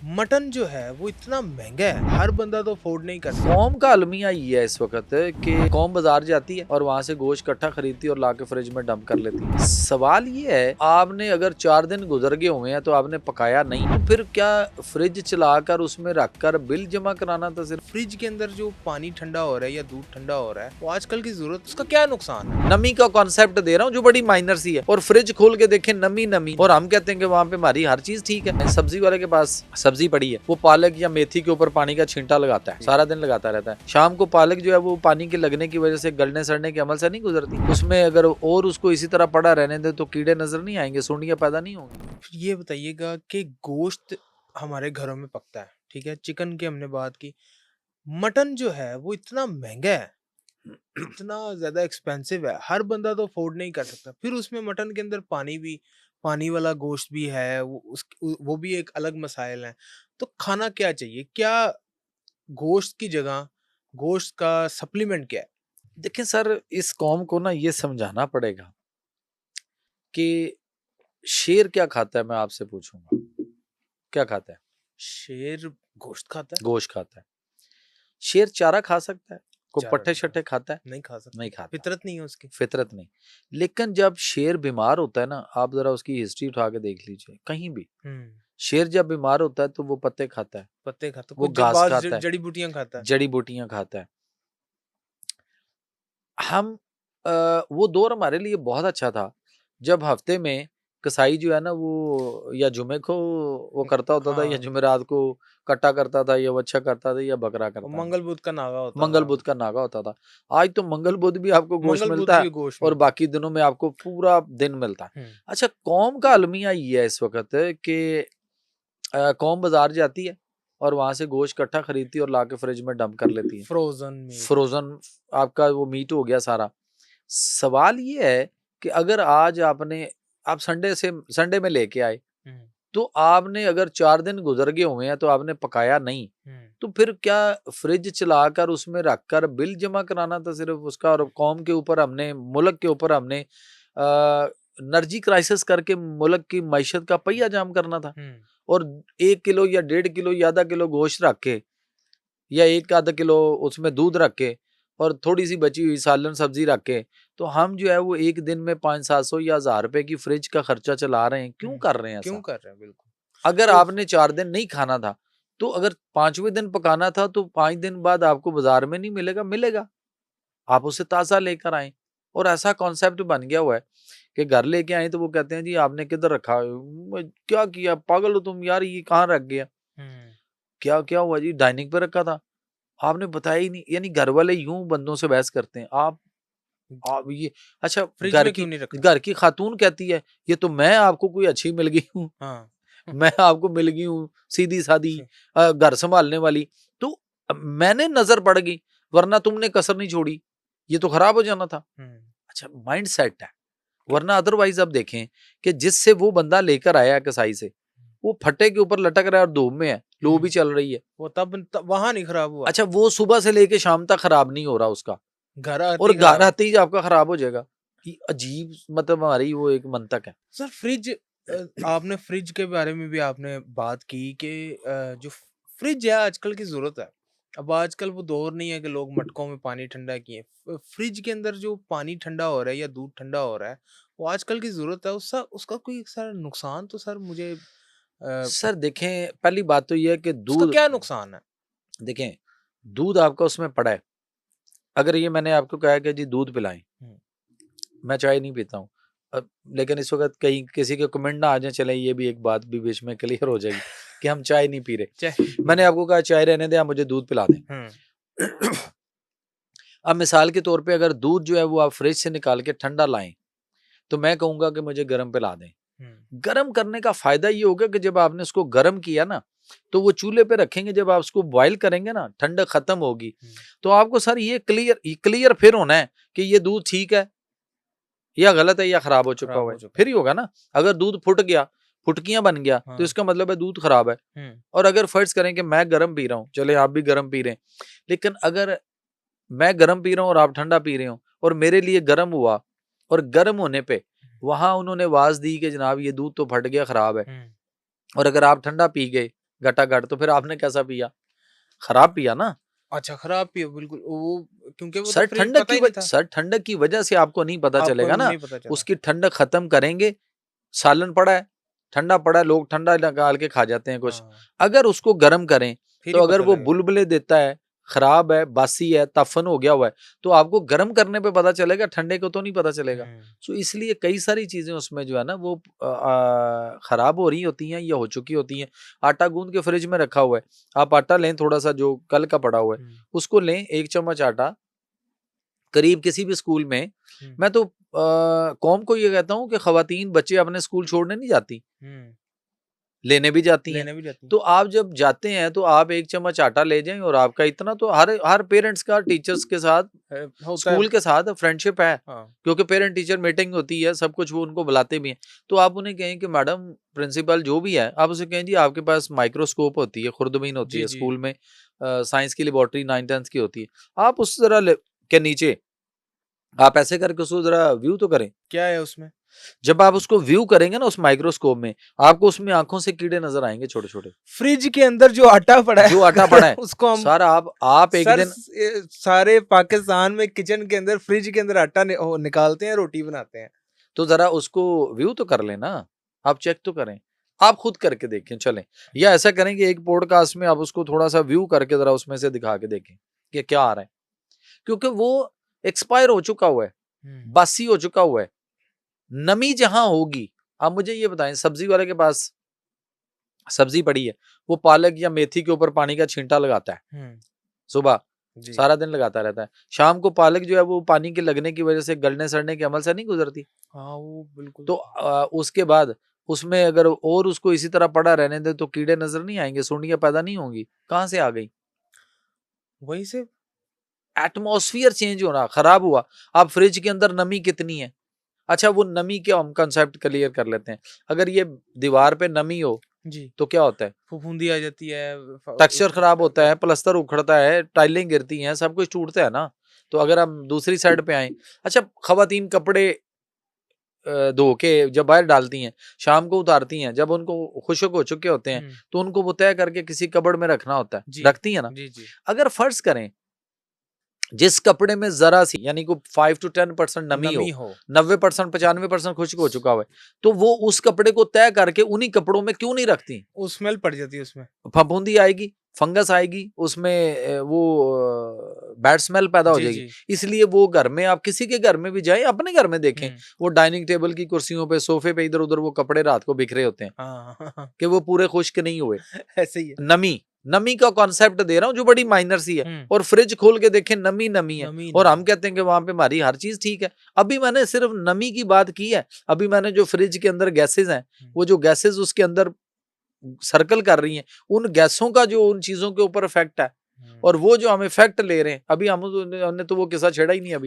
Mutton जो है वो इतना महंगा है, हर बंदा तो अफोर्ड नहीं कर सकता। कौम का अलमिया ये है इस वक्त कि कौम बाजार जाती है और वहां से गोश्त इकट्ठा खरीदती है और लाके फ्रिज में डंप कर लेती है। सवाल ये है, आपने अगर 4 दिन गुजर गए हुए हैं तो आपने पकाया नहीं, तो फिर क्या फ्रिज चलाकर उसमें रखकर बिल जमा कराना था सिर्फ? फ्रिज के अंदर जो पानी ठंडा हो रहा है या दूध ठंडा हो रहा है वो आजकल की जरूरत, उसका क्या नुकसान है? नमी का कॉन्सेप्ट दे रहा हूँ जो बड़ी माइनर सी है, और फ्रिज खोल के देखें नमी नमी, और हम कहते हैं कि वहाँ पे हमारी हर चीज ठीक है। सब्जी वाले के पास सब्जी पड़ी है, वो पालक या मेथी के ऊपर पानी का छींटा लगाता है, सारा दिन लगाता रहता है। शाम को पालक जो है वो पानी के लगने की वजह से गलने सड़ने के अमल से नहीं गुजरती, उसमें अगर और उसको इसी तरह पड़ा रहने दे तो कीड़े नजर नहीं आएंगे, सुंडियां पैदा नहीं होंगी। फिर ये बताइएगा कि गोश्त हमारे घरों में पकता है, ठीक है, चिकन की हमने बात की, मटन जो है वो इतना महंगा है, इतना ज्यादा एक्सपेंसिव है, हर बंदा तो अफोर्ड नहीं कर सकता। फिर उसमें मटन के अंदर पानी वाला गोश्त भी है, वो भी एक अलग मसाइल है। तो खाना क्या चाहिए? क्या गोश्त की जगह गोश्त का सप्लीमेंट क्या है? देखिए सर, इस कौम को ना ये समझाना पड़ेगा कि शेर क्या खाता है। मैं आपसे पूछूंगा, क्या खाता है? शेर गोश्त खाता है? गोश्त खाता है। शेर चारा खा सकता है? को चारा पट्टे नहीं खा शट्टे खाता है? नहीं खा सकता, नहीं खाता, फितरत नहीं है उसकी। फितरत नहीं। लेकिन जब शेर बीमार होता है ना, आप जरा उसकी हिस्ट्री उठा के देख लीजिए कहीं भी। शेर जब बीमार होता है तो वो पत्ते खाता है, पत्ते खाता, वो कुछ घास बाज खाता है, जड़ी बूटियां खाता है। जड़ी बूटियां खाता है। हम वो दौर हमारे लिए बहुत अच्छा था जब हफ्ते में कसाई जो है ना वो या जुमे को वो करता होता था, या हाँ, जुमेरात को कट्टा करता था, या वच्छा करता था, या बकरा और करता था। मंगल बुध का नागा होता मंगल था। बुध का नागा होता था। आज तो मंगल बुध भी आपको गोश्त मंगल बुध मिलता है भी गोश्त और मिलता है। बाकी दिनों में आपको पूरा दिन मिलता है। हम्म। अच्छा, कौम का अलमिया ये है इस वक्त कि कौम बाजार जाती है और वहां से गोश्त इकट्ठा खरीदती है और लाके फ्रिज में डंप कर लेती है। Frozen meat. फ्रोजन आपका वो मीट हो गया सारा। सवाल ये है कि अगर आज आप संडे में लेके आए, हम्म। तो आपने अगर 4 दिन गुजर गए हुए हैं तो आपने पकाया नहीं, हम्म। तो फिर क्या फ्रिज चलाकर उसमें रखकर बिल जमा कराना था सिर्फ उसका, और कौम के ऊपर हमने, मुल्क के ऊपर हमने एनर्जी क्राइसिस करके मुल्क की मईशत का पहिया जाम करना था। हम्म। और 1 किलो या 1.5 किलो या आधा किलो गोश्त रख के, या 1 आधा किलो उसमें दूध रख के, और थोड़ी सी बची हुई सालन सब्जी रख के, तो हम जो है वो एक दिन में 500-700 या 1000 रुपए की फ्रिज का खर्चा चला रहे हैं। क्यों कर रहे हैं क्यों ऐसा? कर रहे हैं? बिल्कुल। अगर तो आपने 4 दिन नहीं खाना था, तो अगर 5वें दिन पकाना था, तो 5 दिन बाद आपको बाजार में नहीं मिलेगा, मिलेगा, आप उसे ताजा लेकर आए। और ऐसा कॉन्सेप्ट बन गया हुआ है कि घर लेके आए तो वो कहते हैं जी आपने किधर रखा? क्या किया, पागल हो तुम यार, ये कहाँ रख गया? हम्म। क्या क्या हुआ जी? डाइनिंग पे रखा था, आपने बताया ही नहीं। यानी घर वाले यूं बंदों से बहस करते हैं। आप ये, अच्छा, फ्रिज में क्यों नहीं रखा? घर की खातून कहती है ये तो मैं आपको कोई अच्छी मिल गई हूँ, हाँ। मैं आपको मिल गई हूँ सीधी सादी घर संभालने वाली, तो मैंने नजर पड़ गई, वरना तुमने कसर नहीं छोड़ी, ये तो खराब हो जाना था। हम्म। अच्छा, माइंड सेट है। वरना अदरवाइज अब देखें कि जिससे वो बंदा लेकर आया कसाई से, वो फट्टे के ऊपर लटक रहा है और धूप में है, लो भी चल रही है। वो तब वहां नहीं खराब हुआ, अच्छा, वो सुबह से लेके शाम तक खराब नहीं हो रहा उसका, घर आते और ही घर खराब। आते ही आपका खराब हो जाएगा। ये अजीब, मतलब हमारी वो एक मंतक है। सर फ्रिज, आपने फ्रिज के बारे में भी आपने बात की कि जो फ्रिज है आजकल की जरूरत है। अब आजकल वो दौर नहीं है कि लोग मटकों में पानी ठंडा किए। फ्रिज के अंदर जो पानी ठंडा हो रहा है या दूध ठंडा हो रहा है, वो आजकल की जरूरत है। उसका उसका कोई सर नुकसान तो सर मुझे सर देखें, पहली बात तो ये है कि उसका दूध, क्या नुकसान है? देखें, दूध आपका उसमें पड़ा है। अगर ये मैंने आपको कहा कि जी दूध पिलाएं, हम्म। मैं चाय नहीं पीता हूँ, लेकिन इस वक्त कहीं किसी के कमेंट ना आ जाए, चले ये भी एक बात भी बीच में क्लियर हो जाएगी कि हम चाय नहीं पी रहे। चाहे। मैंने आपको कहा चाय रहने दें, आप मुझे दूध पिला दें। हम्म। अब मिसाल के तौर पे अगर दूध जो है वो आप फ्रिज से निकाल के ठंडा लाएं, तो मैं कहूंगा कि मुझे गर्म पिला दें। गर्म करने का फायदा ये होगा कि जब आपने उसको गर्म किया ना, तो वो चूल्हे पे रखेंगे, जब आप उसको बॉईल करेंगे ना, ठंडक खत्म होगी, तो आपको सर ये क्लियर फिर होना है कि ये दूध ठीक है या गलत है या खराब हो चुका खराब हुआ हो है, चुका फिर ही होगा ना। अगर दूध फुट गया, फुटकियां बन गया, तो हाँ। इसका मतलब है दूध खराब है। और अगर फर्ज करें कि मैं गर्म पी रहा हूँ, चले आप भी गर्म पी रहे हैं, लेकिन अगर मैं गर्म पी रहा हूँ और आप ठंडा पी रहे हो, और मेरे लिए गर्म हुआ, और गर्म होने पे वहां उन्होंने आवाज दी कि जनाब ये दूध तो फट गया, खराब है, और अगर आप ठंडा पी गए, घटाघट, तो फिर आपने कैसा पिया? खराब पिया ना। अच्छा, खराब पिया बिल्कुल वो, क्योंकि वो तो सर फ्रिज ठंडक पता की ही नहीं था। सर ठंडक की वजह से आपको नहीं पता आपको चलेगा ना। नहीं पता चला। उसकी ठंडक खत्म करेंगे, सालन पड़ा है, ठंडा पड़ा है, लोग ठंडा निकाल के खा जाते हैं कुछ। हाँ, अगर उसको गर्म करें, फिर तो ही अगर पता वो लगेगा। बुलबुले देता है, खराब है, बासी है, ताफन हो गया हुआ है, तो आपको गर्म करने पे पता चलेगा, ठंडे को तो नहीं पता चलेगा। हुँ, सो इसलिए कई सारी चीजें उसमें जो है ना वो खराब हो रही होती हैं या हो चुकी होती हैं। आटा गूंद के फ्रिज में रखा हुआ है, आप आटा लें थोड़ा सा जो कल का पड़ा हुआ है, हुँ, उसको लें 1 चम्मच आटा, करीब किसी भी स्कूल में, हुँ, मैं तो कौम को ये कहता हूँ कि खवातीन बच्चे अपने स्कूल छोड़ने नहीं जाती, हुँ, लेने भी जाती हैं। लेने भी जाती हैं। तो आप जब जाते हैं तो आप 1 चम्मच आटा ले जाएँ, और आपका इतना तो हर पेरेंट्स का टीचर्स के साथ, होता है। स्कूल के साथ फ्रेंडशिप है, हाँ, क्योंकि पेरेंट टीचर मीटिंग होती है, सब कुछ वो उनको बुलाते भी हैं। तो आप उन्हें कहें कि मैडम, प्रिंसिपल जो भी है, आप उसे कहें जी आपके पास माइक्रोस्कोप होती है, खुर्दबीन होती जी, है जी। स्कूल में, साइंस की लैबोरेटरी 9-10th की होती है। आप उस ज़रा के नीचे आप ऐसे करके उसको ज़रा व्यू तो करें। क्या है उसमें? जब आप उसको व्यू करेंगे ना उस माइक्रोस्कोप में, आपको उसमें आँखों से कीड़े नज़र आएँगे छोटे-छोटे। फ्रिज के अंदर जो आटा पड़ा है जो आटा अगर पड़ा है, उसको हम सर आप एक सर दिन सारे पाकिस्तान में किचन के अंदर फ्रिज के अंदर आटा निकालते हैं, रोटी बनाते हैं। तो ज़रा उसको व्यू तो कर लें ना, आप चेक तो करें। आप खुद करके देखें चलें, या ऐसा करें कि एक पॉडकास्ट में आप उसको थोड़ा-सा व्यू करके ज़रा उसमें से दिखा के देखें, कि क्या आ रहा है। क्योंकि वो एक्सपायर हो चुका हुआ है, हुँ, बासी हो चुका हुआ है। नमी जहाँ होगी, आप मुझे ये बताएँ, सब्ज़ी वाले के पास सब्ज़ी पड़ी है, वो पालक या मेथी के ऊपर पानी का छींटा लगाता है, हुँ, सुबह, जी। सारा दिन लगाता रहता है। शाम को पालक जो है वो पानी के लगने की वज़ह से गलने-सड़ने के अमल से नहीं गुज़रती। हाँ, वो बिल्कुल। तो उसके बाद उसमें अगर और उसको इसी तरह पड़ा रहने दें तो कीड़े नज़र नहीं आएँगे, सुंडियाँ पैदा नहीं होंगी, कहाँ से आ गई? वहीं से एटमॉस्फियर चेंज हो रहा, खराब हुआ। अब फ्रिज के अंदर नमी कितनी है? अच्छा, वो नमी क्या, हम कंसेप्ट क्लियर कर लेते हैं। अगर ये दीवार पे नमी हो जी, तो क्या होता है? फफूंदी आ जाती है, टेक्सचर खराब होता है, प्लास्टर उखड़ता है, टाइलें गिरती हैं, सब कुछ टूटता है ना। तो अगर हम दूसरी साइड पे आएँ, अच्छा, ख़वातीन कपड़े धो के जब बाहर डालती हैं, शाम को उतारती हैं, जब उनको खुश्क हो चुके होते हैं, हुँ, तो उनको वो तय करके किसी कबर्ड में रखना होता है, जी, रखती हैं ना? जी, जी। अगर फ़र्ज़ करें, जिस कपड़े में ज़रा-सी यानी को 5 to 10% नमी नमी हो, हो। 90% 95% खुश्क हो चुका हुआ है, तो वो उस कपड़े को तय करके उन्हीं कपड़ों में क्यों नहीं रखती? वो स्मेल पड़ जाती है उसमें। फफूंदी आएगी, फंगस आएगी, उसमें बैड स्मेल पैदा हो जी, जाएगी। जी। इसलिए वो घर में, आप किसी के घर में भी जाएँ, अपने घर में देखें, हुँ, वो डाइनिंग टेबल की कुर्सियों पे, सोफ़े पे इधर-उधर वो कपड़े रात को बिखरे होते हैं, हाँ, हाँ, हाँ, कि वो पूरे खुश्क नहीं हुए। ऐसे ही है। नमी, नमी का कॉन्सेप्ट दे रहा हूँ जो बड़ी माइनर सी है, हुँ, और फ्रिज खोल के देखें नमी नमी है, नमी और नमी। हम कहते हैं कि वहां पे हमारी हर चीज ठीक है। अभी मैंने सिर्फ नमी की बात की है। अभी मैंने जो फ्रिज के अंदर गैसेज हैं, हुँ, वो जो गैसेज उसके अंदर सर्कल कर रही हैं, उन गैसों का जो उन चीजों के ऊपर इफेक्ट है, हुँ। और वो जो हम इफेक्ट ले रहे हैं, अभी हमने तो वो किस्सा छेड़ा ही नहीं अभी।